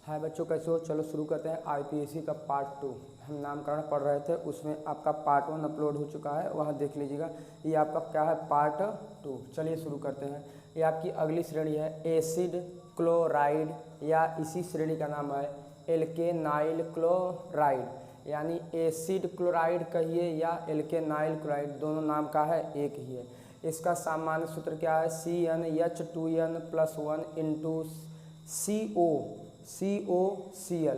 हाय बच्चों, कैसे हो? चलो शुरू करते हैं। आईपीएससी का पार्ट 2 हम नामकरण पढ़ रहे थे, उसमें आपका पार्ट 1 अपलोड हो चुका है, वहाँ देख लीजिएगा। ये आपका क्या है, पार्ट 2। चलिए शुरू करते हैं। ये आपकी अगली श्रेणी है एसिड क्लोराइड, या इसी श्रेणी का नाम है एल्केनाइल क्लोराइड, यानी एसिड क्लोराइड कहिए या एल्केनाइल क्लोराइड, दोनों नाम का है, एक ही है। इसका सामान्य सूत्र क्या है? CnH2n+1 into COCl।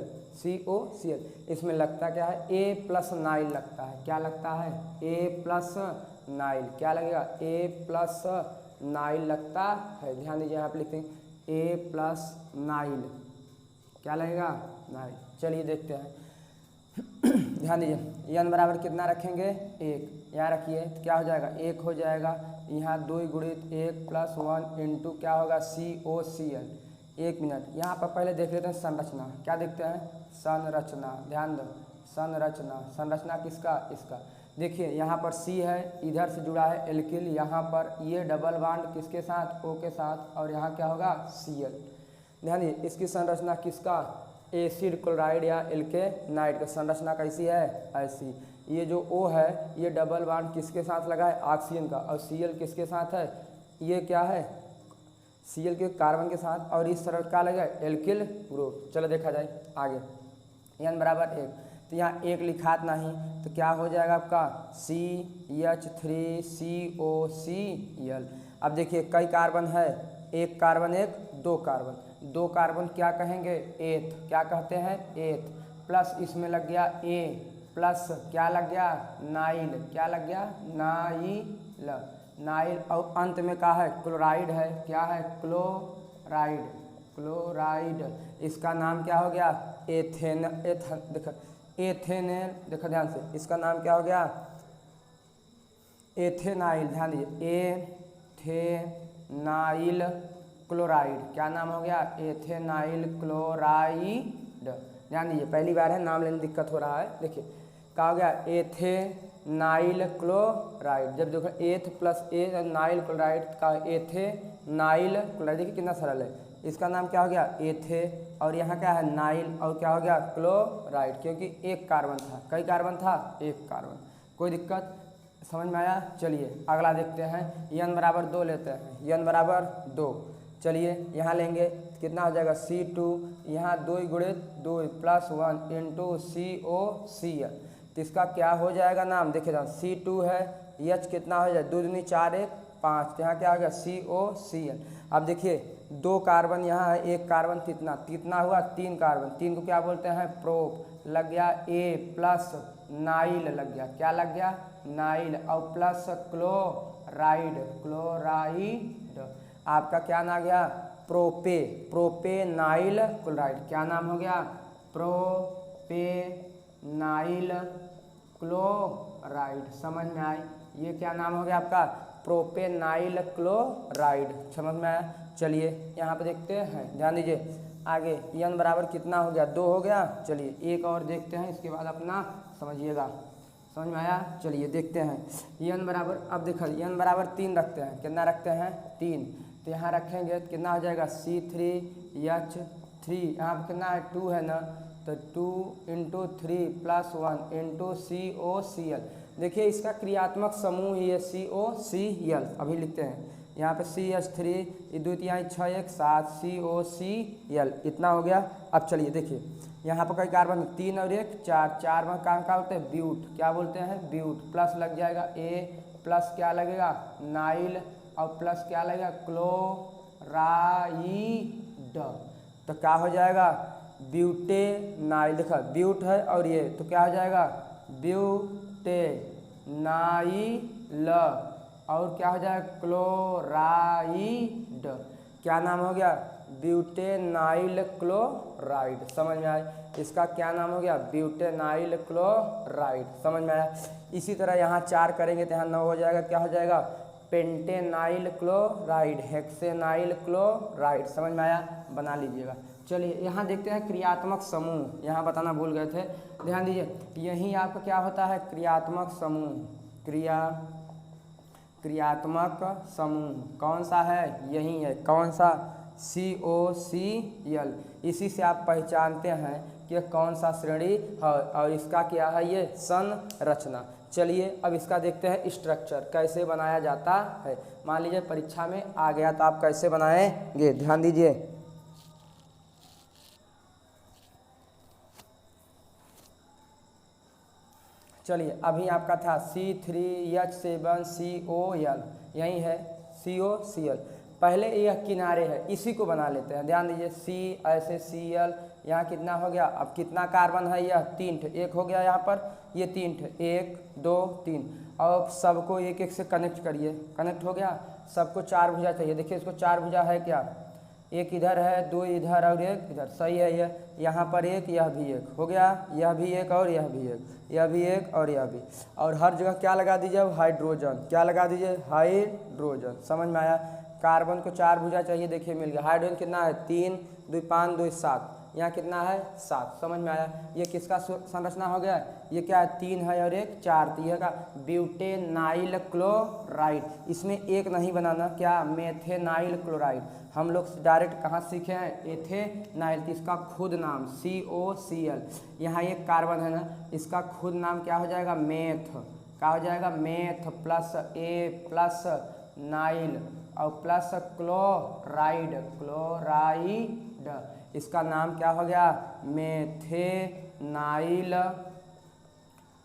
इसमें लगता क्या है? A+नाइल लगता है। क्या लगता है? A+नाइल। क्या लगेगा? A+नाइल लगता है। ध्यान दीजिए, यहाँ पे लिखते हैं A+नाइल। क्या लगेगा? नाइल। चलिए देखते हैं। ध्यान दीजिए, n बराबर कितना रखेंगे? 1। यहाँ रखिए तो क्या हो जाएगा? 1 हो जाएगा। यहाँ 2 गुणित 1+1 इंटू क्या होगा? COCl। 1 मिनट, यहाँ पर पहले देख लेते हैं संरचना। क्या देखते हैं? संरचना। ध्यान दो, संरचना किसका? इसका। देखिए यहाँ पर C है, इधर से जुड़ा है एल्किल, यहाँ पर ये डबल बॉन्ड किसके साथ? O के साथ, और यहाँ क्या होगा? Cl। ध्यान दीजिए, इसकी संरचना किसका? एसिड क्लोराइड या एल्केनाइड का संरचना कैसी है? ऐसी। ये जो O है, ये डबल बॉन्ड किसके साथ लगा है? ऑक्सीजन का। और Cl किसके साथ है? ये क्या है? Cl के कार्बन के साथ। और इस तरह क्या लगा? Alkyl group. चलो देखा जाए आगे। n बराबर 1, तो यहाँ 1 लिखात नहीं, तो क्या हो जाएगा आपका? CH3COCl। अब देखिए कई कार्बन है, एक कार्बन, दो कार्बन क्या कहेंगे? एथ। क्या कहते हैं? एथ। प्लस इसमें लग गया A, प्लस क्या लग गया? नाइल। क्या लग गया? नाइल। और अंत में क्या है? क्लोराइड है। क्या है? क्लोराइड। इसका नाम क्या हो गया? एथेनेल। देखो ध्यान से, इसका नाम क्या हो गया? एथेनाइल। ध्यान दीजिए, एथेनाइल क्लोराइड। क्या नाम हो गया? एथेनाइल क्लोराइड। ध्यान दीजिए, पहली बार है, नाम लेने में दिक्कत हो रहा है। देखिए क्या हो गया? एथेनाइल क्लोराइड। जब देखो एथ प्लस ए नाइल क्लोराइड का एथेनाइल क्लोराइड, देखिए कितना सरल है। इसका नाम क्या हो गया? एथे, और यहाँ क्या है? नाइल, और क्या हो गया? क्लोराइड, क्योंकि एक कार्बन था। कई कार्बन था? एक कार्बन। कोई दिक्कत? समझ में आया? चलिए अगला देखते हैं। n बराबर 2 लेते हैं। n बराबर 2। चलिए यहाँ लेंगे, कितना हो जाएगा? C2। यहाँ 2 गुणित 2+1 इंटू COCl। तो इसका क्या हो जाएगा नाम? देखिए C2 है, H कितना हो जाए? 2 दूनी 4 1 5, तो यहाँ क्या हो गया? COCl। अब देखिए 2 कार्बन यहाँ है, एक कार्बन कितना हुआ? 3 कार्बन। 3 को क्या बोलते हैं? प्रोप। लग गया A+नाइल लग गया। क्या लग गया? नाइल। और प्लस क्लोराइड। आपका क्या नाम गया? प्रोपेनाइल क्लोराइड। क्या नाम हो गया? प्रोपेनाइल क्लोराइड। समझ में आई? ये क्या नाम हो गया आपका? प्रोपेनाइल क्लोराइड। समझ में आया? चलिए यहाँ पे देखते हैं, ध्यान दीजिए आगे। n बराबर कितना हो गया? 2 हो गया। चलिए एक और देखते हैं, इसके बाद अपना समझिएगा। समझ में आया? चलिए देखते हैं। n बराबर, अब देखो n बराबर 3 रखते हैं। कितना रखते हैं? 3। तो यहाँ रखेंगे तो कितना हो जाएगा? C3H3। यहाँ पर कितना है? 2 है ना, तो 2 इंटू 3+1 इंटू COCl। देखिए इसका क्रियात्मक समूह ही है COCl। अभी लिखते हैं यहाँ पे CH3, 2 3 6 1 7 COCl। इतना हो गया। अब चलिए देखिए यहाँ पर कई कार्बन, 3 और 1 4, 4 में काम क्या बोलते हैं? ब्यूट। क्या बोलते हैं? ब्यूट। प्लस लग जाएगा A, प्लस क्या लगेगा? नाइल, और प्लस क्या लगेगा? क्लोराइड। तो क्या हो जाएगा? ब्यूटेनाइल। देखा ब्यूट है और ये, तो क्या हो जाएगा? ब्यूटेनाइल, और क्या हो जाएगा? क्लोराइड। क्या नाम हो गया? ब्यूटेनाइल क्लोराइड। समझ में आया? इसका क्या नाम हो गया? ब्यूटेनाइल क्लोराइड। समझ में आया? इसी तरह यहाँ 4 करेंगे तो यहाँ 9 हो जाएगा। क्या हो जाएगा? पेंटेनाइल क्लोराइड, हेक्सेनाइल क्लोराइड। समझ में आया? बना लीजिएगा। चलिए यहाँ देखते हैं क्रियात्मक समूह। यहाँ बताना भूल गए थे, ध्यान दीजिए। यही आपका क्या होता है? क्रियात्मक समूह। क्रियात्मक समूह कौन सा है? यही है। कौन सा? COCl। इसी से आप पहचानते हैं कि कौन सा श्रेणी है और इसका क्या है ये संरचना। चलिए अब इसका देखते हैं स्ट्रक्चर कैसे बनाया जाता है। मान लीजिए परीक्षा में आ गया तो आप कैसे बनाएंगे, ध्यान दीजिए। चलिए अभी आपका था C3H7COl, यही है COCl। पहले यह किनारे है, इसी को बना लेते हैं। ध्यान दीजिए C ऐसे Cl, यहाँ कितना हो गया, अब कितना कार्बन है, यह 3 एक हो गया, यहाँ पर ये 3 1 2 3। अब सबको एक एक से कनेक्ट करिए, कनेक्ट हो गया। सबको 4 भुजा चाहिए, देखिए इसको 4 भुजा है क्या, एक इधर है, 2 इधर और एक इधर, सही है। ये यहाँ पर एक, यह भी एक हो गया, यह भी एक और यह भी एक, यह भी एक और यह भी। और हर जगह क्या लगा दीजिए, हाइड्रोजन, क्या लगा दीजिए, हाइड्रोजन। समझ में आया। कार्बन को 4 भुजा चाहिए, देखिए मिल गया। हाइड्रोजन कितना है, 3 2 5 2 7, यहाँ कितना है 7। समझ में आया। ये किसका संरचना हो गया, ये क्या है, 3 है और एक 4, तो यह का ब्यूटेनाइल क्लोराइड। इसमें एक नहीं बनाना, क्या, मेथेनाइल क्लोराइड। हम लोग डायरेक्ट कहाँ सीखे हैं, एथेनाइल। तो इसका खुद नाम COCl। यहाँ एक कार्बन है ना, इसका खुद नाम क्या हो जाएगा, मेथ। क्या हो जाएगा, मेथ प्लस A प्लस नाइल और प्लस क्लोराइड, क्लोराइड। इसका नाम क्या हो गया, मेथेनाइल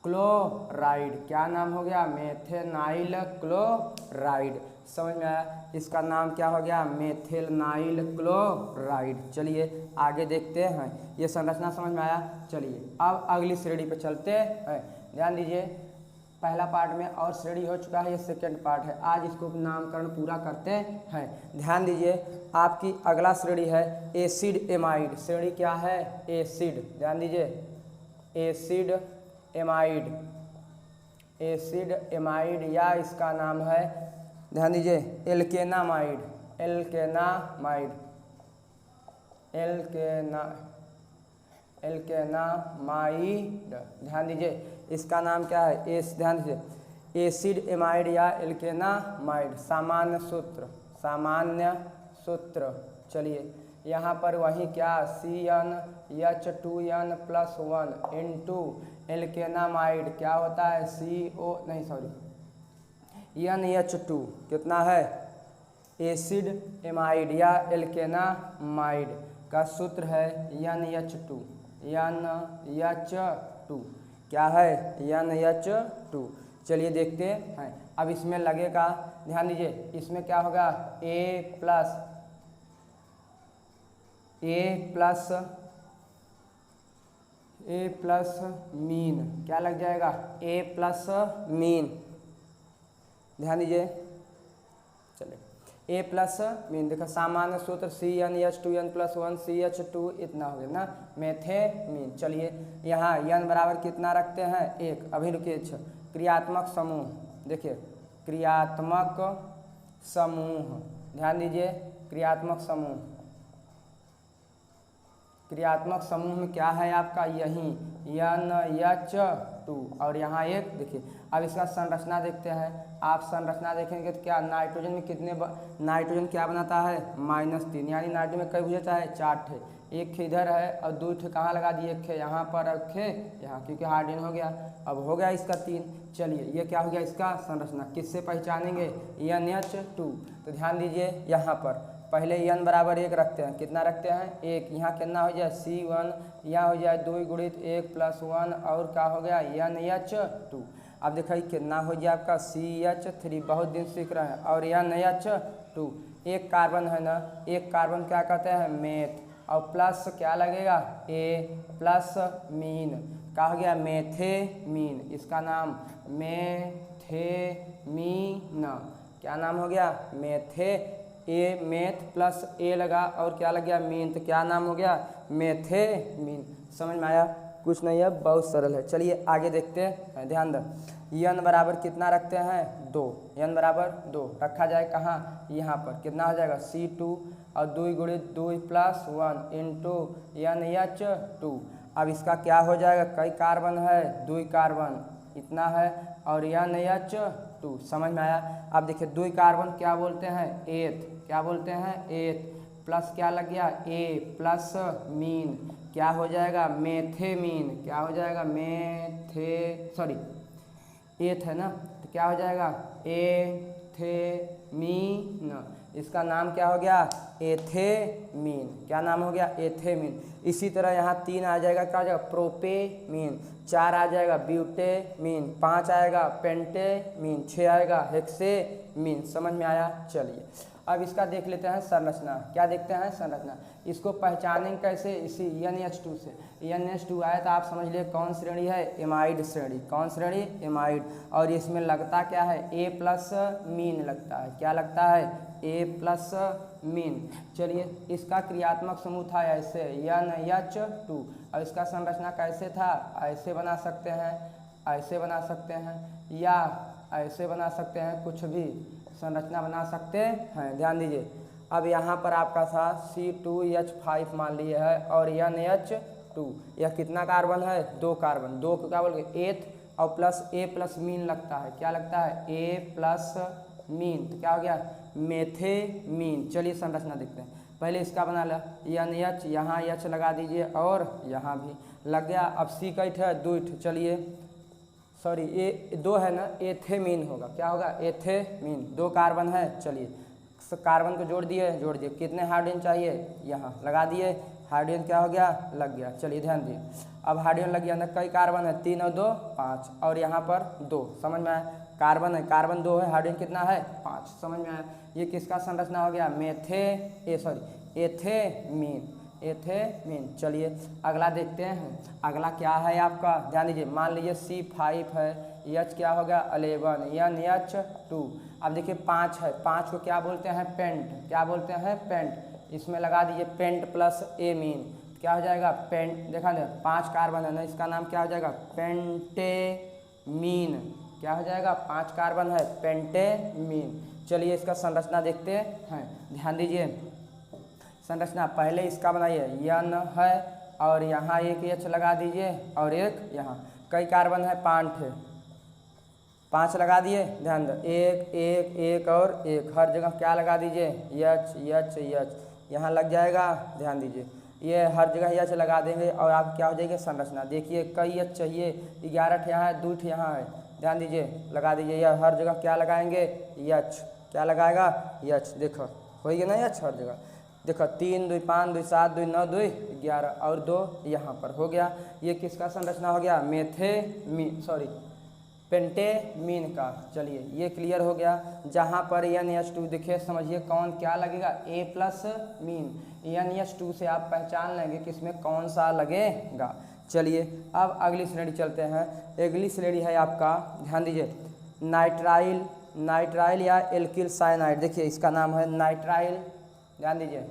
क्लोराइड। क्या नाम हो गया, मेथेनाइल क्लोराइड। समझ में आया। इसका नाम क्या हो गया, मेथिलनाइल क्लोराइड। चलिए आगे देखते हैं, ये संरचना समझ में आया। चलिए अब अगली श्रेणी पे चलते हैं। ध्यान दीजिए, पहला पार्ट में और श्रेणी हो चुका है, ये सेकंड पार्ट है। आज इसको नामकरण पूरा करते हैं। ध्यान दीजिए, आपकी अगला श्रेणी है एसिड एमाइड। श्रेणी क्या है, एसिड। ध्यान दीजिए, एसिड एमाइड, एसिड एमाइड, या इसका नाम है, ध्यान दीजिए, एल्केनामाइड, एल्केनामाइड, एल्केनामाइड। ध्यान दीजिए, इसका नाम क्या है, ध्यान दीजिए, एसिड एमाइड या एल्केनामाइड। सामान्य सूत्र, सामान्य सूत्र। चलिए यहाँ पर वही क्या, CnH2n+1 इंटू एल्केनामाइड क्या होता है, NH2 कितना है, एसिड एमाइड या एल्केनामाइड का सूत्र है NH2, NH2 क्या है, NH2। चलिए देखते हैं। अब इसमें लगेगा, ध्यान दीजिए, इसमें क्या होगा, A प्लस मीन, क्या लग जाएगा, A प्लस मीन। ध्यान दीजिए, चलिए A प्लस मीन। देखो सामान्य सूत्र CnH2n+1 CH2 इतना हो गया ना, मेथेमीन। चलिए यहाँ n बराबर कितना रखते हैं, 1। अभी रुकिए, क्रियात्मक समूह, देखिए क्रियात्मक समूह, ध्यान दीजिए, क्रियात्मक समूह, क्रियात्मक समूह में क्या है आपका, यही NH2 और यहाँ एक। देखिए अब इसका संरचना देखते हैं। आप संरचना देखेंगे तो क्या, नाइट्रोजन में कितने नाइट्रोजन क्या बनाता है, -3, यानी नाइट्रोजन में कई भुजा है, 4 ठे। एक इधर है और 2 ठे कहाँ लगा दिए, एक खे यहाँ पर और खे यहाँ, क्योंकि हाइड्रोजन हो गया। अब हो गया इसका 3। चलिए ये क्या हो गया, इसका संरचना किससे पहचानेंगे, NH2। तो ध्यान दीजिए, यहाँ पर पहले n बराबर 1 रखते हैं, कितना रखते हैं, 1। यहाँ कितना हो जाए, C1, यहाँ हो जाए 2 गुणित 1 + 1 और क्या हो गया, NH2। अब देखिए कितना हो जाए आपका CH3, बहुत दिन सीख रहे हैं, और NH2। एक कार्बन है ना, एक कार्बन क्या कहते हैं, मेथ, और प्लस क्या लगेगा, A प्लस मीन, क्या हो गया, मेथेमीन। इसका नाम मेथेमीन, क्या नाम हो गया, मेथ प्लस A लगा और क्या लग गया, मीन, तो क्या नाम हो गया, मेथेमीन। समझ में आया, कुछ नहीं है, बहुत सरल है। चलिए आगे देखते हैं। ध्यान दो, n बराबर कितना रखते हैं, 2। n बराबर 2 रखा जाए कहाँ, यहाँ पर कितना हो जाएगा, C2 और 2 गुणित 2 + 1 इंटू NH2। अब इसका क्या हो जाएगा, कई कार्बन है, 2 कार्बन इतना है और NH2। समझ में आया। अब देखिए 2 कार्बन क्या बोलते हैं, एथ, क्या बोलते हैं, एथ प्लस क्या लग गया ए प्लस मीन, क्या हो जाएगा मेथेमीन, क्या हो जाएगा एथ है ना, तो क्या हो जाएगा एथेमीन, इसका नाम क्या हो गया एथेमीन, क्या नाम हो गया एथेमीन। इसी तरह यहाँ 3 आ जाएगा, क्या हो जाएगा प्रोपेमीन, 4 आ जाएगा ब्यूटेमीन, 5 आएगा पेंटेमीन, 6 आएगा हेक्सेमीन। समझ में आया? चलिए अब इसका देख लेते हैं संरचना। क्या देखते हैं संरचना, इसको पहचानेंगे कैसे, इसी NH2 से। NH2 आया तो आप समझ लिए कौन श्रेणी है, एमाइड श्रेणी। कौन श्रेणी, एमाइड। और इसमें लगता क्या है A प्लस मीन लगता है, क्या लगता है A प्लस मीन। चलिए इसका क्रियात्मक समूह था ऐसे NH2, और इसका संरचना कैसे था, ऐसे बना सकते हैं, ऐसे बना सकते हैं, या ऐसे बना सकते हैं, कुछ भी संरचना बना सकते हैं। ध्यान दीजिए, अब यहाँ पर आपका था C2H5 मान लिए है, और NH2, यह कितना कार्बन है 2 कार्बन, 2 को क्या बोल गए एथ, और प्लस A प्लस मीन लगता है, क्या लगता है A प्लस मीन, तो क्या हो गया मेथेमीन। चलिए संरचना देखते हैं, पहले इसका बना ला NH, यहाँ H लगा दीजिए और यहाँ भी लग गया। अब C कैठ है 2, चलिए सॉरी ए 2 है ना, एथेमीन होगा, क्या होगा एथेमीन, 2 कार्बन है। चलिए कार्बन को जोड़ दिए, कितने हाइड्रोजन चाहिए, यहाँ लगा दिए, हाइड्रोजन क्या हो गया लग गया। चलिए ध्यान दिए, अब हाइड्रोजन लग गया ना, कई कार्बन है 3 और 2 5, और यहाँ पर 2, समझ में आया, कार्बन है, कार्बन 2 है, हाइड्रोजन कितना है 5, समझ में आया। ये किसका संरचना हो गया एथेमीन। चलिए अगला देखते हैं, अगला क्या है आपका, ध्यान दीजिए, मान लीजिए C5 है, H क्या हो गया 11, NH2। अब देखिए 5 है, 5 को क्या बोलते हैं पेंट, क्या बोलते हैं पेंट, इसमें लगा दीजिए पेंट प्लस एमीन, क्या हो जाएगा पेंट, देखा ना 5 कार्बन है ना, इसका नाम क्या हो जाएगा पेंटेमीन, क्या हो जाएगा 5 कार्बन है पेंटेमीन। चलिए इसका संरचना देखते हैं, ध्यान दीजिए संरचना, पहले इसका बनाइए N है, और यहाँ एक H लगा दीजिए, और एक यहाँ, कई कार्बन है 5 लगा दिए, ध्यान दो, एक और एक, हर जगह क्या लगा दीजिए H, यहाँ लग जाएगा, ध्यान दीजिए, ये हर जगह H लगा देंगे, और आप क्या हो जाएगी संरचना, देखिए कई H चाहिए, 11 यहाँ है, 2 यहाँ है, ध्यान दीजिए लगा दीजिए, यह हर जगह क्या लगाएंगे H, क्या लगाएगा H, देखो हो गया ना H हर जगह, देखो 3 2 5 2 7 2 9 2 11, और 2 यहाँ पर हो गया। ये किसका संरचना हो गया पेंटेमीन का। चलिए ये क्लियर हो गया। जहाँ पर NH2 देखिए, समझिए कौन क्या लगेगा A प्लस मीन, NH2 से आप पहचान लेंगे कि इसमें कौन सा लगेगा। चलिए अब अगली श्रेणी चलते हैं, अगली श्रेणी है आपका, ध्यान दीजिए नाइट्राइल या एल्किल साइनाइड। देखिए इसका नाम है नाइट्राइल, ध्यान दीजिए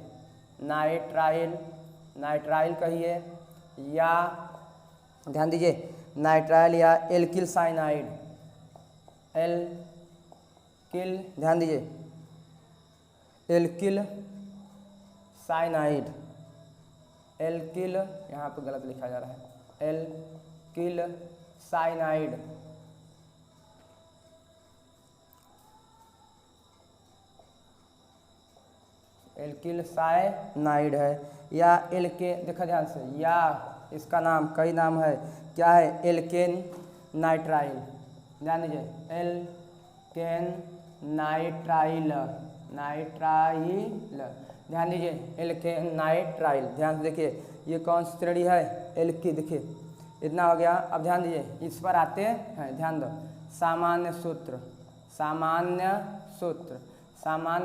नाइट्राइल कहिए, या ध्यान दीजिए नाइट्राइल या एल्किल साइनाइड, ध्यान दीजिए एल्किल साइनाइड, यहाँ पे गलत लिखा जा रहा है, एल्किल साइनाइड, एल्किल साइनाइड है, या देखा ध्यान से, या इसका नाम कई नाम है, क्या है एल्केन नाइट्राइल, ध्यान दीजिए एल्केन नाइट्राइल, ध्यान दीजिए एल्केन नाइट्राइल, ध्यान से देखिए ये कौन सी श्रेणी है एल्की, देखिए इतना हो गया। अब ध्यान दीजिए इस पर आते हैं, ध्यान दो, सामान्य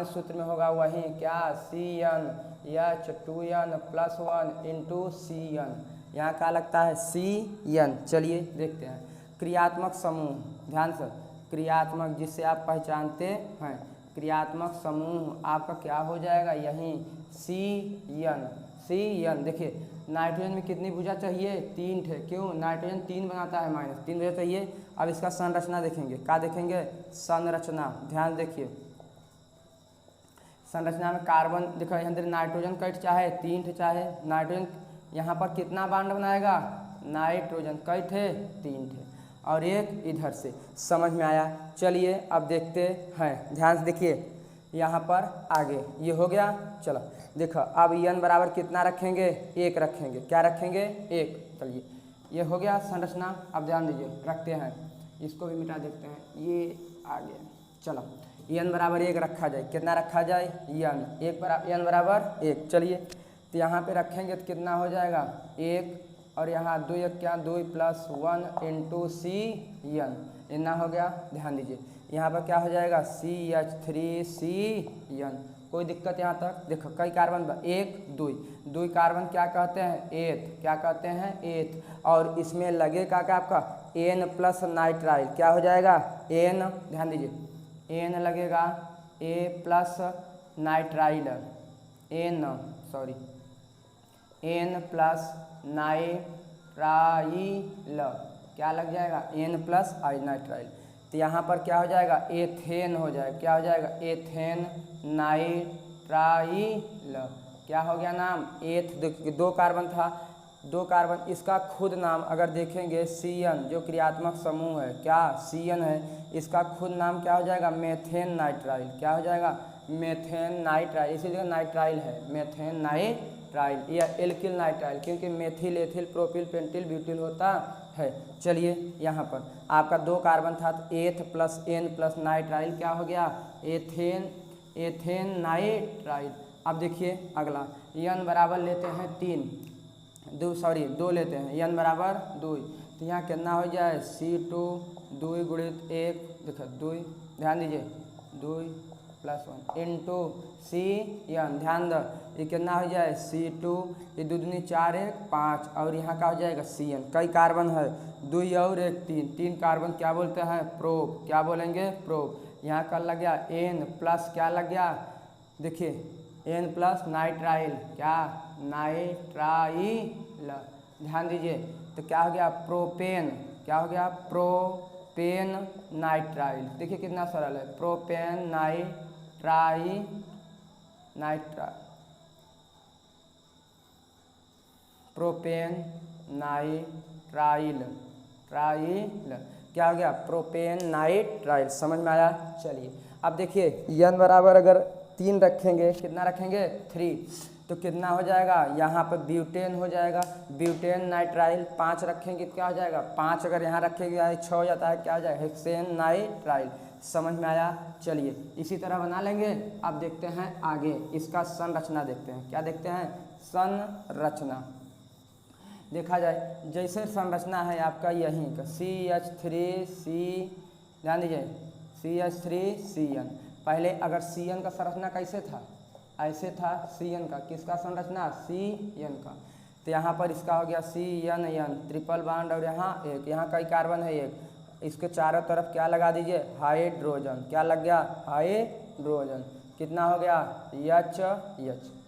सूत्र में होगा वही क्या CnH2n + 1 × Cn, यहाँ क्या लगता है Cn। चलिए देखते हैं क्रियात्मक समूह, ध्यान से क्रियात्मक जिससे आप पहचानते हैं, क्रियात्मक समूह आपका क्या हो जाएगा यहीं Cn। देखिए नाइट्रोजन में कितनी भुजा चाहिए 3 थे, क्यों नाइट्रोजन 3 बनाता है, -3 भुजा चाहिए। अब इसका संरचना देखेंगे, क्या देखेंगे संरचना, ध्यान देखिए संरचना में कार्बन देखो, अंदर नाइट्रोजन कट चाहे 3 थे, चाहे नाइट्रोजन यहाँ पर कितना बांड बनाएगा, नाइट्रोजन कई थे 3 थे, और एक इधर से, समझ में आया। चलिए अब देखते हैं, ध्यान से देखिए यहाँ पर आगे ये हो गया। चलो देखो अब n बराबर कितना रखेंगे, 1 रखेंगे। क्या रखेंगे, 1। चलिए ये हो गया संरचना। अब ध्यान दीजिए, रखते हैं, इसको भी मिटा देखते हैं, ये आ गया। चलो n बराबर 1 रखा जाए, कितना रखा जाए, n बराबर 1। चलिए तो यहाँ पे रखेंगे तो कितना हो जाएगा, 1 और यहाँ 2 1 क्या 2 प्लस 1 इंटू सी n, इतना हो गया। ध्यान दीजिए यहाँ पर क्या हो जाएगा, CH3CN। कोई दिक्कत यहाँ तक, देखो कई कार्बन, 1 2 कार्बन क्या कहते हैं, एथ, क्या कहते हैं, एथ। और इसमें लगेगा क्या आपका N प्लस नाइट्राइल, क्या हो जाएगा N, ध्यान दीजिए N लगेगा, A plus nitrile, N plus nitrile, क्या लग जाएगा, N प्लस नाइट्राइल। तो यहाँ पर क्या हो जाएगा, एथेन हो जाएगा। क्या हो जाएगा, एथेन नाइट्राइल। क्या हो गया नाम, एथ। 2 कार्बन था, 2 कार्बन, इसका खुद नाम अगर देखेंगे CN, जो क्रियात्मक समूह है, क्या CN है, इसका खुद नाम क्या हो जाएगा, मेथेन नाइट्राइल। क्या हो जाएगा, मेथेन नाइट्राइल। इसी जगह नाइट्राइल है, मेथेन नाइट्राइल या एल्किल नाइट्राइल, क्योंकि methyl ethyl propyl pentyl butyl होता है। चलिए यहाँ पर आपका 2 कार्बन था, तो एथ प्लस N प्लस नाइट्राइल क्या हो गया, एथेन नाइट्राइल। अब देखिए अगला, n बराबर लेते हैं 2 लेते हैं, n बराबर 2। तो यहाँ कितना हो जाए, C2 2 गुणित 1, देखो 2, ध्यान दीजिए 2 प्लस 1 इंटू CN, ध्यान दो, ये कितना हो जाए C2, ये 2 दूनी 4 1 5, और यहाँ का हो जाएगा CN। कई कार्बन है, 2 और 1 3 कार्बन क्या बोलते हैं, प्रोप। क्या बोलेंगे, प्रोप। यहाँ का लग गया N प्लस क्या लग गया, देखिए N प्लस नाइट्राइल, क्या नाइट्राइल, ध्यान दीजिए। तो क्या हो गया, प्रोपेन। क्या हो गया, प्रोपेन नाइट्राइल। देखिए कितना सरल है, प्रोपेन प्रोपेन नाइट्राइल, क्या हो गया, प्रोपेन नाइट्राइल। समझ में आया। चलिए अब देखिए n बराबर अगर 3 रखेंगे, कितना रखेंगे, 3, तो कितना हो जाएगा, यहाँ पर ब्यूटेन हो जाएगा, ब्यूटेन नाइट्राइल। 5 रखेंगे क्या हो जाएगा, 5 अगर यहाँ रखेंगे 6 हो जाता है, क्या हो जाएगा, हेक्सेन नाइट्राइल। समझ में आया। चलिए इसी तरह बना लेंगे। अब देखते हैं आगे इसका संरचना देखते हैं। क्या देखते हैं, संरचना। देखा जाए जैसे संरचना है आपका यहीं का CH3C, ध्यान दीजिए CH3CN। पहले अगर CN का संरचना कैसे था, ऐसे था CN का, किसका संरचना, CN का। तो यहाँ पर इसका हो गया CN, ट्रिपल बॉन्ड, और यहाँ एक, यहाँ कई कार्बन है 1, इसके चारों तरफ क्या लगा दीजिए, हाइड्रोजन। क्या लग गया, हाइड्रोजन। कितना हो गया, H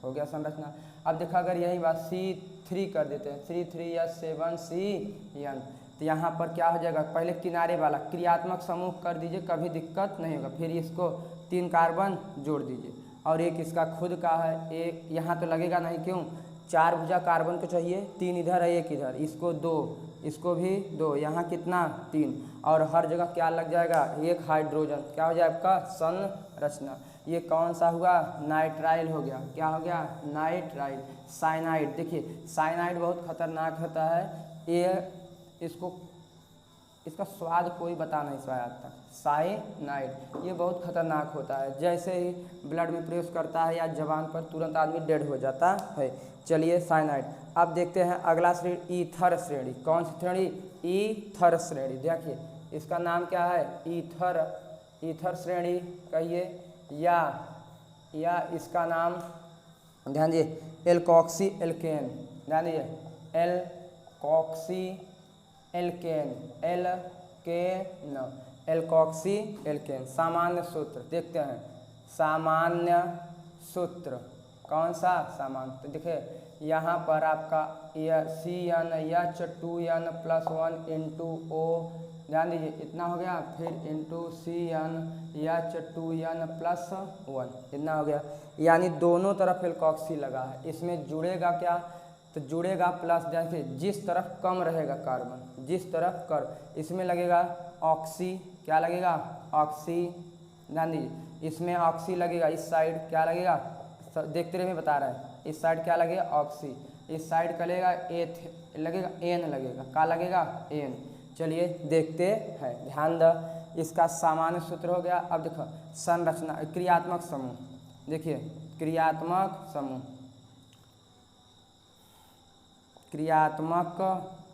हो गया संरचना। अब देखा अगर यही बात C3 कर देते हैं, C3H7CN, तो यहाँ पर क्या हो जाएगा, पहले किनारे वाला क्रियात्मक समूह कर दीजिए, कभी दिक्कत नहीं होगा। फिर इसको 3 कार्बन जोड़ दीजिए, और एक इसका खुद का है, एक यहाँ तो लगेगा नहीं, क्यों, 4 भुजा कार्बन को चाहिए, 3 इधर है 1 इधर, इसको 2, इसको भी 2, यहाँ कितना 3, और हर जगह क्या लग जाएगा, 1 हाइड्रोजन। क्या हो जाए आपका संरचना। ये कौन सा हुआ, नाइट्राइल हो गया। क्या हो गया, नाइट्राइल। साइनाइड, देखिए साइनाइड बहुत खतरनाक होता है, ये इसका स्वाद कोई बता नहीं पाया आज तक। साइनाइड ये बहुत खतरनाक होता है, जैसे ही ब्लड में प्रवेश करता है या जबान पर, तुरंत आदमी डेड हो जाता है। चलिए साइनाइड। अब देखते हैं अगला श्रेणी, ईथर श्रेणी। कौन सी श्रेणी, ईथर श्रेणी। देखिए इसका नाम क्या है, ईथर श्रेणी कहिए, या इसका नाम ध्यान दीजिए एल्कोक्सी एल्केन। ध्यान दीजिए एल्कोक्सी एल्केन, एल्कोक्सी एल्केन। सामान्य सूत्र देखते हैं, सामान्य सूत्र कौन सा, सामान्य। तो देखिए यहाँ पर आपका CnH2n+1 इंटू O, ध्यान दीजिए इतना हो गया, फिर इंटू CnH2n+1, इतना हो गया। यानी दोनों तरफ एल्कोक्सी लगा है। इसमें जुड़ेगा क्या, तो जुड़ेगा प्लस, जैसे जिस तरफ कम रहेगा कार्बन, जिस तरफ इसमें लगेगा ऑक्सी। क्या लगेगा, ऑक्सी। ध्यान दीजिए इसमें ऑक्सी लगेगा, इस साइड क्या लगेगा, देखते रहिए मैं बता रहा है, इस साइड क्या लगेगा ऑक्सी, इस साइड का लगेगा एथ लगेगा एन लगेगा, क्या लगेगा एन। चलिए देखते हैं, ध्यान द, इसका सामान्य सूत्र हो गया। अब देखो संरचना क्रियात्मक समूह, देखिए क्रियात्मक समूह, क्रियात्मक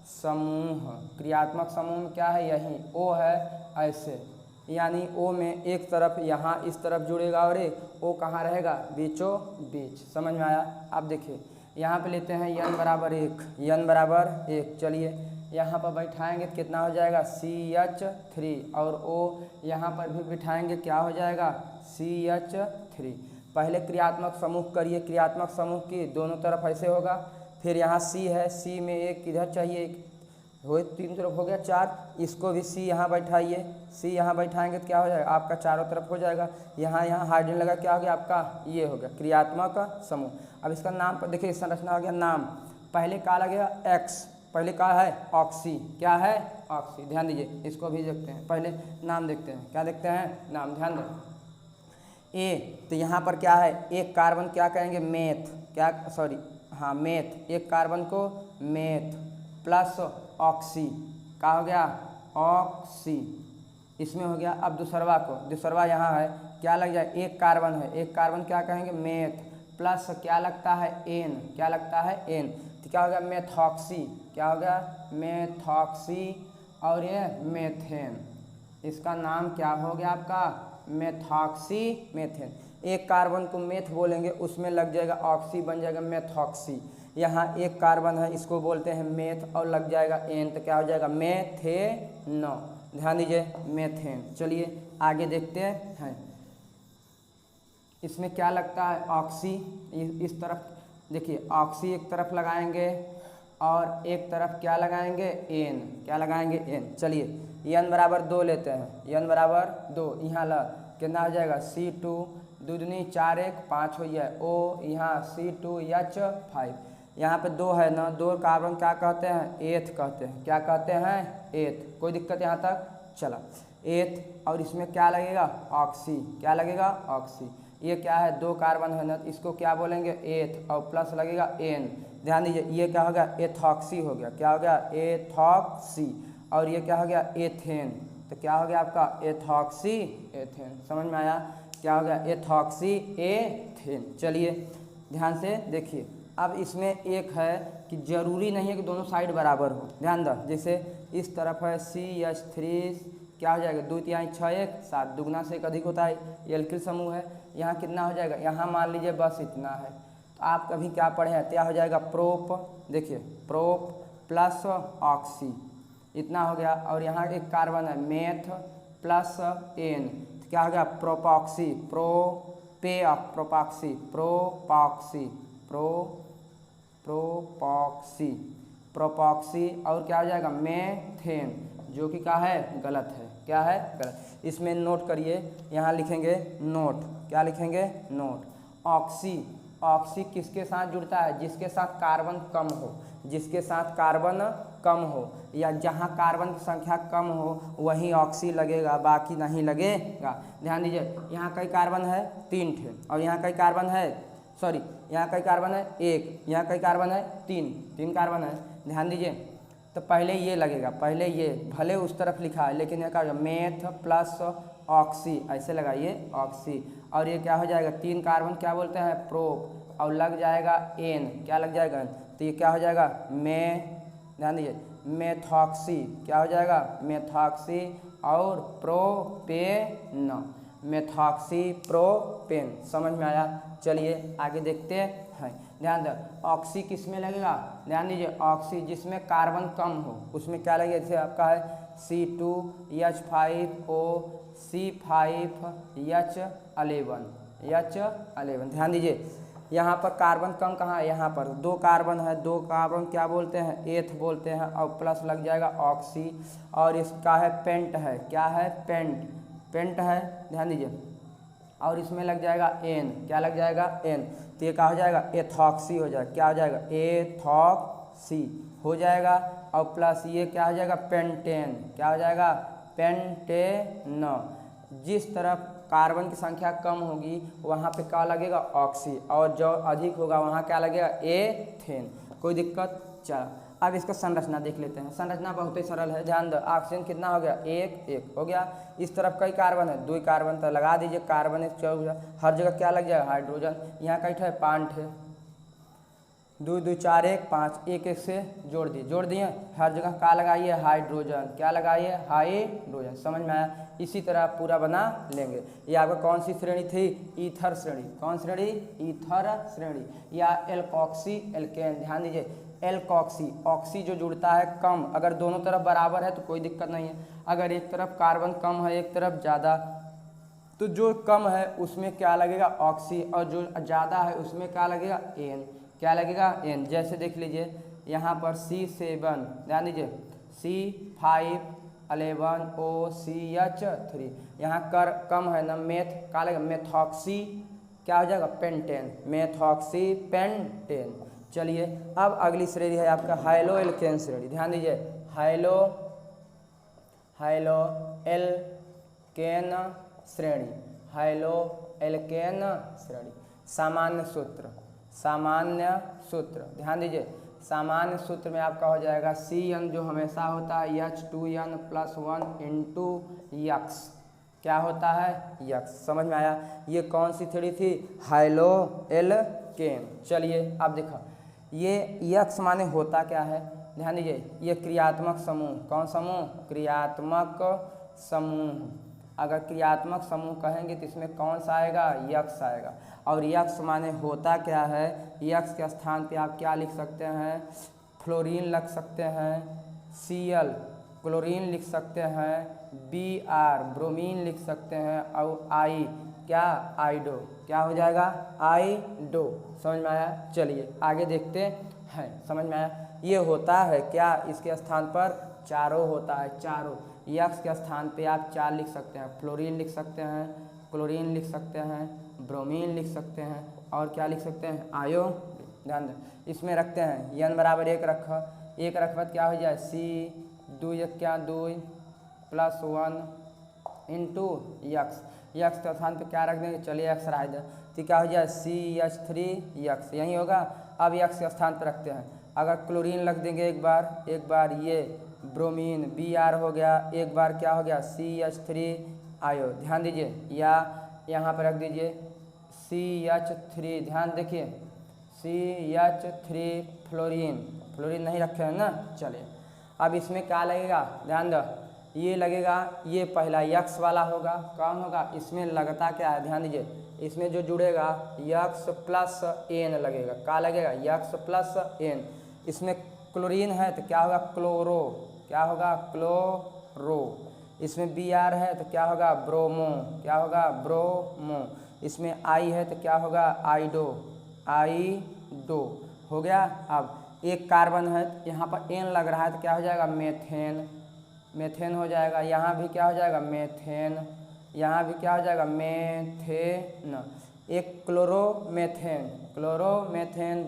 समूह, क्रियात्मक समूह में क्या है, यही ओ है ऐसे, यानी ओ में एक तरफ यहाँ इस तरफ जुड़ेगा और ओ कहाँ रहेगा, बीचों बीच। समझ में आया। अब देखिए यहाँ पे लेते हैं n बराबर 1, n बराबर 1। चलिए यहाँ पर बैठाएंगे तो कितना हो जाएगा CH3, और O यहाँ पर भी बिठाएंगे, क्या हो जाएगा CH3। पहले क्रियात्मक समूह करिए, क्रियात्मक समूह की दोनों तरफ ऐसे होगा, फिर यहाँ C है, C में एक इधर चाहिए, एक हो तीन तरफ हो गया 4, इसको भी C यहाँ बैठाइए, C यहाँ बैठाएंगे तो क्या हो जाएगा आपका चारों तरफ हो जाएगा, यहाँ यहाँ हाइड्रोजन लगा, क्या हो गया आपका ये हो गया क्रियात्मक समूह। अब इसका नाम पर देखिए संरचना हो गया, नाम पहले क्या लगेगा X, पहले क्या है ऑक्सी, क्या है ऑक्सी, ध्यान दीजिए, इसको भी देखते हैं, पहले नाम देखते हैं, क्या देखते हैं नाम, ध्यान दें। ए तो यहाँ पर क्या है, एक कार्बन क्या कहेंगे मेथ, क्या सॉरी हाँ मेथ, एक कार्बन को मेथ प्लस ऑक्सी, क्या हो गया ऑक्सी, इसमें हो गया। अब दूसरवा को, दूसरवा यहाँ है, क्या लग जाए एक कार्बन है, एक कार्बन क्या कहेंगे मेथ प्लस क्या लगता है एन, क्या लगता है एन, तो क्या हो गया मेथॉक्सी, क्या हो गया मेथॉक्सी, और ये मेथेन, इसका नाम क्या हो गया आपका मेथॉक्सी मेथेन। एक कार्बन को मेथ बोलेंगे, उसमें लग जाएगा ऑक्सी, बन जाएगा मेथॉक्सी। यहाँ एक कार्बन है, इसको बोलते हैं मेथ, और लग जाएगा एन, तो क्या हो जाएगा मेथेन, ध्यान दीजिए मेथेन। चलिए आगे देखते हैं, इसमें क्या लगता है ऑक्सी, इस तरफ देखिए ऑक्सी एक तरफ लगाएंगे और एक तरफ क्या लगाएंगे एन, क्या लगाएंगे एन। चलिए n बराबर 2 लेते हैं, n बराबर 2, यहाँ ला कितना हो जाएगा C2, दूनी 4 1 5 हो गया, O यहाँ C2H5, यहाँ पे 2 है ना, 2 कार्बन क्या कहते हैं एथ कहते हैं, क्या कहते हैं एथ, कोई दिक्कत यहाँ तक, चला एथ, और इसमें क्या लगेगा ऑक्सी, क्या लगेगा ऑक्सी, ये क्या है 2 कार्बन है ना, इसको क्या बोलेंगे एथ, और प्लस लगेगा एन, ध्यान दीजिए ये क्या हो गया एथॉक्सी हो गया, क्या हो गया एथॉक्सी, और ये क्या हो गया एथेन, तो क्या हो गया आपका एथॉक्सी एथेन। समझ में आया, क्या हो गया एथॉक्सी एथेन। चलिए ध्यान से देखिए, अब इसमें एक है कि जरूरी नहीं है कि दोनों साइड बराबर हो, ध्यान दो, जैसे इस तरफ है CH3, क्या हो जाएगा 2 3 6 1 7, दुगना से एक अधिक होता है, एल्किल समूह है, यहाँ कितना हो जाएगा, यहाँ मान लीजिए बस इतना है, तो आप कभी क्या पढ़े हैं, क्या हो जाएगा प्रोप, देखिए प्रोप प्लस ऑक्सी, इतना हो गया, और यहाँ एक कार्बन है मेथ प्लस एन, तो क्या हो गया प्रोपॉक्सी, प्रोपॉक्सी प्रोपॉक्सी प्रोपॉक्सी प्रोपॉक्सी, और क्या हो जाएगा मेथेन, जो कि क्या है गलत है, क्या है गलत। इसमें नोट करिए, यहाँ लिखेंगे नोट, क्या लिखेंगे नोट, ऑक्सी, ऑक्सी किसके साथ जुड़ता है, जिसके साथ कार्बन कम हो, जिसके साथ कार्बन कम हो, या जहाँ कार्बन की संख्या कम हो वहीं ऑक्सी लगेगा, बाकी नहीं लगेगा। ध्यान दीजिए यहाँ कई कार्बन है 3 ठे, और यहाँ कई कार्बन है सॉरी यहाँ कई कार्बन है 1, यहाँ कई कार्बन है 3 कार्बन है, ध्यान दीजिए, तो पहले ये लगेगा, पहले ये भले उस तरफ लिखा है लेकिन ये क्या हो मेथ प्लस ऑक्सी, ऐसे लगाइए ऑक्सी, और ये क्या हो जाएगा 3 कार्बन क्या बोलते हैं प्रोप, और लग जाएगा एन, क्या लग जाएगा, तो ये क्या हो जाएगा ध्यान दीजिए मेथॉक्सी, क्या हो जाएगा मेथॉक्सी और प्रोपेन, मेथॉक्सी प्रोपेन। समझ में आया। चलिए आगे देखते हैं, ध्यान दो ऑक्सी किस में लगेगा, ध्यान दीजिए ऑक्सी जिसमें कार्बन कम हो उसमें क्या लगेगा, जैसे आपका है C2H5O C5H11, ध्यान दीजिए यहाँ पर कार्बन कम कहाँ है, यहाँ पर 2 कार्बन है, 2 कार्बन क्या बोलते हैं एथ बोलते हैं, और प्लस लग जाएगा ऑक्सी, और इसका है पेंट है, क्या है पेंट है, ध्यान दीजिए, और इसमें लग जाएगा एन, क्या लग जाएगा एन, तो ये क्या हो जाएगा एथॉक्सी हो जाएगा, क्या हो जाएगा एथॉक्सी हो जाएगा, और प्लस ये क्या हो जाएगा पेंटेन, क्या हो जाएगा पेंटेन, जिस तरफ कार्बन की संख्या कम होगी वहाँ पे क्या लगेगा ऑक्सी, और जो अधिक होगा वहाँ क्या लगेगा एथेन। कोई दिक्कत? चलो अब इसका संरचना देख लेते हैं। संरचना बहुत ही सरल है, ध्यान दो। ऑक्सीजन कितना हो गया? एक एक हो गया। इस तरफ कई कार्बन है? 2 कार्बन, तो लगा दीजिए कार्बन एक चौक, हर जगह क्या लग जाएगा? हाइड्रोजन। यहाँ कई ठे? 5 ठे, 2 2 4 1 5, एक एक से जोड़ दिए, हर जगह क्या लगाइए? हाइड्रोजन। क्या लगाइए? हाइड्रोजन। समझ में आया? इसी तरह आप पूरा बना लेंगे। ये आपका कौन सी श्रेणी थी? ईथर श्रेणी। कौन श्रेणी? ईथर श्रेणी या एल्कोक्सी एल्केन। ध्यान दीजिए, एल्कोक्सी, ऑक्सी जो जुड़ता है कम, अगर दोनों तरफ बराबर है तो कोई दिक्कत नहीं है। अगर एक तरफ कार्बन कम है एक तरफ ज़्यादा, तो जो कम है उसमें क्या लगेगा? ऑक्सी, और जो ज़्यादा है उसमें क्या लगेगा? एन। क्या लगेगा? एन। जैसे देख लीजिए यहाँ पर C7, ध्यान दीजिए, C5 11 OCH3, यहाँ कर कम है ना, मेथ क्या लगेगा? मेथॉक्सी, क्या हो जाएगा? Pentane, methoxy pentane. चलिए अब अगली श्रेणी है आपका हाइलो एल्केन श्रेणी। ध्यान दीजिए, हाइलो एल्केन श्रेणी, हाइलो एल्केन श्रेणी। सामान्य सूत्र, ध्यान दीजिए, सामान्य सूत्र में आपका हो जाएगा Cn जो हमेशा होता है H2n+1 इंटू यक्स। क्या होता है? यक्स। समझ में आया? ये कौन सी थ्योरी थी? Halo alkane. चलिए अब देखो, ये यक्स माने होता क्या है? ध्यान दीजिए, ये क्रियात्मक समूह। कौन समूह? क्रियात्मक समूह। अगर क्रियात्मक समूह कहेंगे तो इसमें कौन सा आएगा? यक्स आएगा। और यक्स माने होता क्या है? यक्स के स्थान पे आप क्या लिख सकते हैं? फ्लोरीन लिख सकते हैं, Cl क्लोरीन लिख सकते हैं, Br ब्रोमीन लिख सकते हैं, और I क्या? आइडो। क्या हो जाएगा? आइडो। समझ में आया? चलिए आगे देखते हैं। समझ में आया? ये होता है क्या? इसके स्थान पर चारों होता है, चारों। यक्स के स्थान पे आप 4 लिख सकते हैं, फ्लोरीन लिख सकते हैं, क्लोरीन लिख सकते हैं, ब्रोमीन लिख सकते हैं, और क्या लिख सकते हैं? आयो। ध्यान दें, इसमें रखते हैं n बराबर 1 रखा, 1 रखने बाद क्या हो जाए? C 2 1 क्या? 2 +1 इंटू यक्स। यक्स के स्थान पे क्या रख देंगे? चलिए यक्स रख दें, तो क्या हो जाए? CH3 यक्स, यही होगा। अब यक्स के स्थान पर रखते हैं, अगर क्लोरीन रख देंगे एक बार ये ब्रोमीन Br हो गया, एक बार क्या हो गया? CH3 आयो। ध्यान दीजिए, या यहाँ पर रख दीजिए CH3, ध्यान देखिए CH3 फ्लोरीन नहीं रखे हैं ना। चलिए अब इसमें क्या लगेगा? ध्यान दो, ये लगेगा, ये पहला यक्स वाला होगा। कौन होगा? इसमें लगता क्या है? ध्यान दीजिए, इसमें जो जुड़ेगा यक्स प्लस एन लगेगा। क्या लगेगा? यक्स प्लस एन। इसमें क्लोरीन है तो क्या होगा? क्लोरो। क्या होगा? क्लोरो। इसमें Br है तो क्या होगा? ब्रोमो। क्या होगा? ब्रोमो। इसमें I है तो क्या होगा? आइडो। आइडो हो गया। अब एक कार्बन है, यहाँ पर N लग रहा है तो क्या हो जाएगा? मेथेन। मेथेन हो जाएगा। यहाँ भी क्या हो जाएगा? मेथेन। यहाँ भी क्या हो जाएगा? मेथेन। एक क्लोरोमेथेन,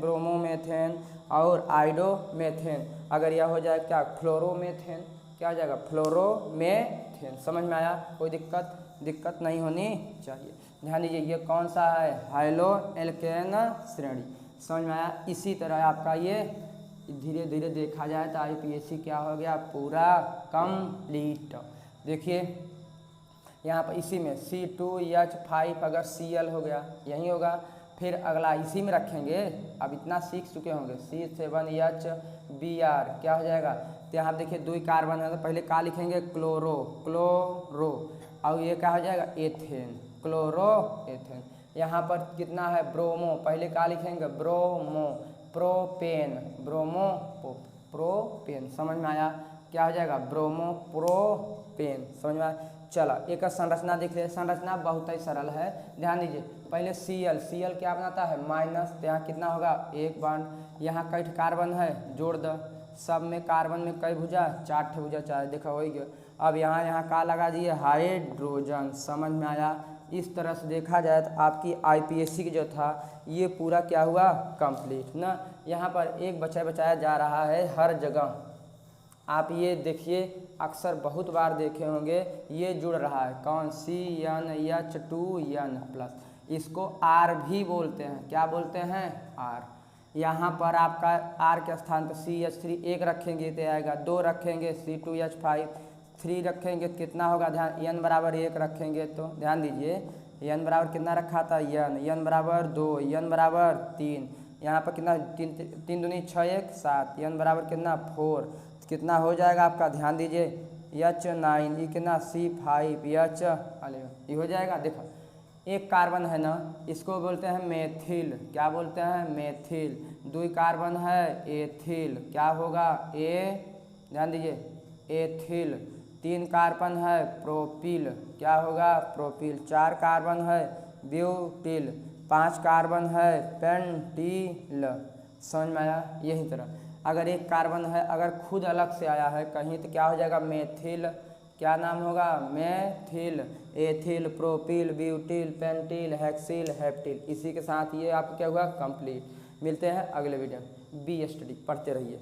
ब्रोमोमेथेन और आइडोमेथेन। अगर यह हो जाए क्या? फ्लोरोमेथेन। क्या हो जाएगा? फ्लोरोमेथेन। समझ में आया? कोई दिक्कत नहीं होनी चाहिए। ध्यान दीजिए, ये कौन सा है? हाइलो एल्केन श्रेणी। समझ में आया? इसी तरह आपका ये धीरे धीरे देखा जाए तो IPSC क्या हो गया? पूरा कंप्लीट। देखिए यहाँ पर इसी में C2H5 अगर Cl हो गया, यही होगा। फिर अगला इसी में रखेंगे, अब इतना सीख चुके होंगे, C7HBr क्या हो जाएगा? तो यहाँ देखिए 2 कार्बन है तो पहले क्या लिखेंगे? क्लोरो। और ये क्या हो जाएगा? Ethane, chloro ethane. यहाँ पर कितना है? ब्रोमो, पहले क्या लिखेंगे? ब्रोमो। प्रोपेन। समझ में आया? क्या हो जाएगा? Bromo propane. समझ में आया? चलो एक संरचना देख रहे हैं। संरचना बहुत ही सरल है, ध्यान दीजिए। पहले Cl क्या बनाता है? माइनस, तो यहाँ कितना होगा? 1 बॉन्ड। यहाँ कई कार्बन है, जोड़ दो। सब में कार्बन में कई भुजा? 4 भुजा, 4। देखा हो गया। अब यहाँ क्या लगा दिए? हाइड्रोजन। समझ में आया? इस तरह से देखा जाए तो आपकी IPSC की जो था ये पूरा क्या हुआ? कंप्लीट ना। यहाँ पर एक बचाया जा रहा है हर जगह, आप ये देखिए अक्सर बहुत बार देखे होंगे, ये जुड़ रहा है कौन, CnH2n+, इसको R भी बोलते हैं। क्या बोलते हैं, R। यहाँ पर आपका R के स्थान पर CH3 एक रखेंगे तो आएगा, 2 रखेंगे C2H5, 3 रखेंगे तो कितना होगा, ध्यान, n बराबर 1 रखेंगे तो ध्यान दीजिए n बराबर कितना रखा था, n बराबर 2, n बराबर 3, यहाँ पर कितना, 3 दूनी 6 1 7, n बराबर कितना 4, कितना हो जाएगा आपका, ध्यान दीजिए H9, ये कितना C5H, ये हो जाएगा। देखो एक कार्बन है ना, इसको बोलते हैं मेथिल। क्या बोलते हैं, मेथिल। 2 कार्बन है एथिल, क्या होगा, ध्यान दीजिए एथिल। 3 कार्बन है प्रोपिल, क्या होगा, प्रोपिल। 4 कार्बन है ब्यूटिल, 5 कार्बन है पेंटिल। समझ में आया। यही तरह अगर एक कार्बन है, अगर खुद अलग से आया है कहीं तो क्या हो जाएगा, मेथिल। क्या नाम होगा, methyl, ethyl, propyl, butyl, pentyl, hexyl, heptyl. इसी के साथ ये आपका क्या हुआ, कंप्लीट। मिलते हैं अगले वीडियो में। बी स्टडी पढ़ते रहिए।